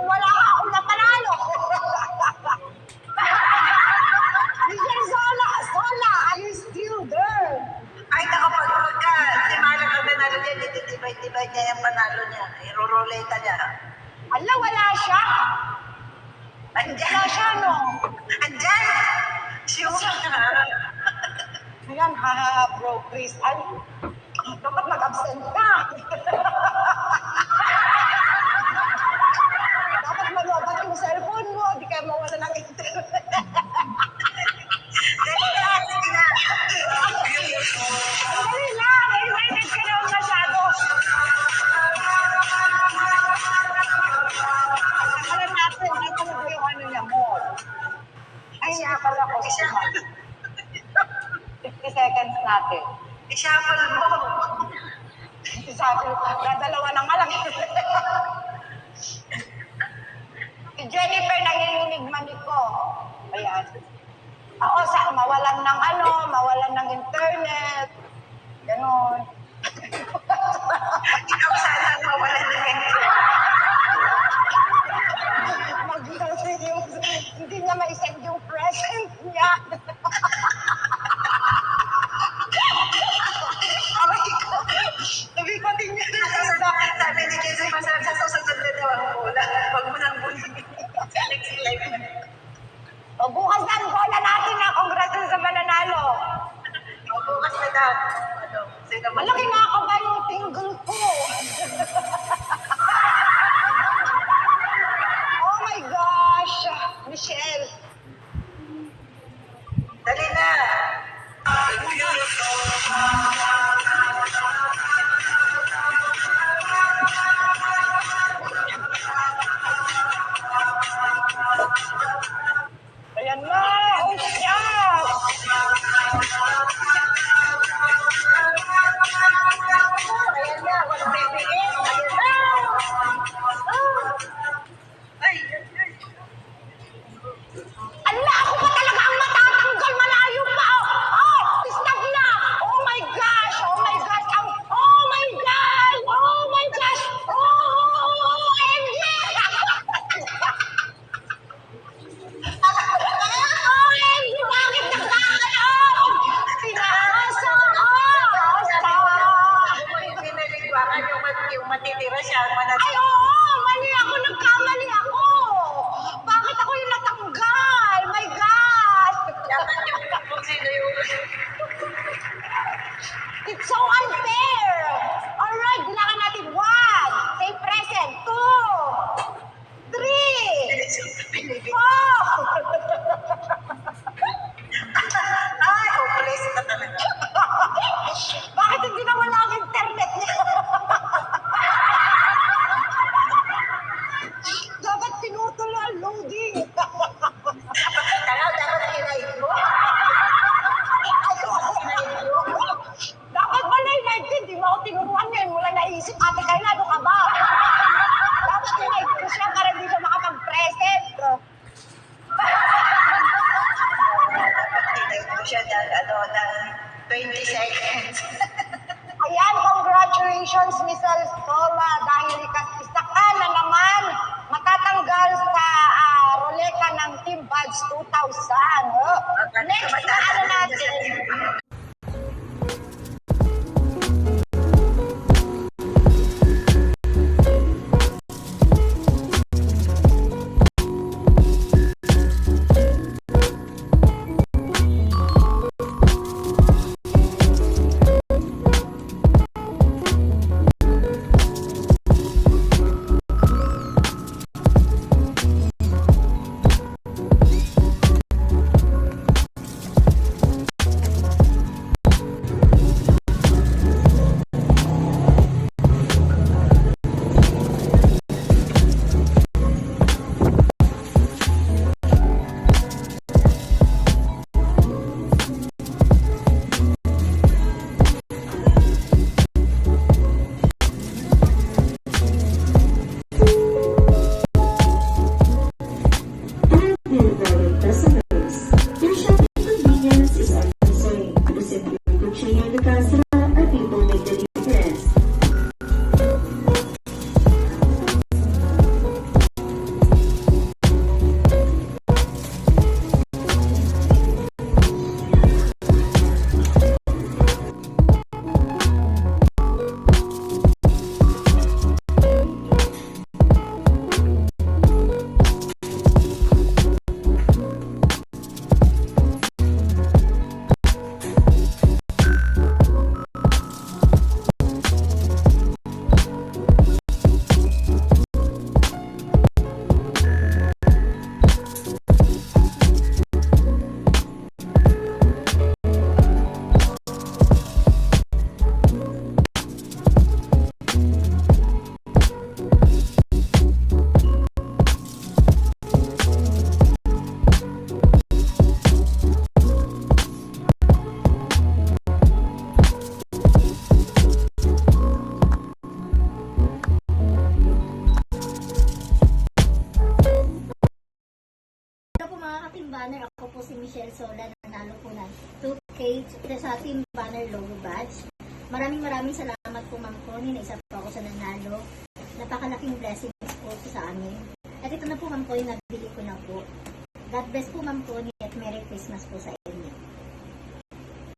wala akong napanalo. Michelle Sola, are you still there? Ay, nakapagod ka. Si Mara ang nanalo niya, dititibay-tibay niya yung panalo niya. Iroroleta niya. Ala, wala siya. Andyan. Wala siya, no? Andyan! Sure ka. Ayan, ha, bro, Chris. Ay, dapat mag-absent ka. Dapat mag-lobat yung cellphone mo. Di kayo mawala ng internet. Dali na, sige na. Dali lang. Excited ka naman masyado. Alam natin, ito na ba yung ano niya mo? Ay, siya pala ko. 50 seconds natin. I-shuffle mo. Sabi, dadalawa na nga lang. Si Jennifer nanginginig manik ko. Ayan. Ako sa mawalan ng ano, mawalan ng internet. Ganon. Ikaw sana ang mawalan ng Hindi niya ma-send yung present niya. Sabi ko din niya. Sabi ni Jesse, masarap sa susunod na daw ang bola. Huwag mo nang bulin. Next life. O bukas na ang bola natin na. Congrats sa mananalo. O, bukas na daw. Ano? Sino ba? Malaki Banner. Ako po si Michelle Sola, nanalo po ng 2K sa Team Banner logo badge. Maraming salamat po Ma'am Connie na isa po ako sa nanalo. Napakalaking blessings po sa amin. At ito na po Ma'am Connie, nabili ko na po. God bless po Ma'am Connie at Merry Christmas po sa inyo.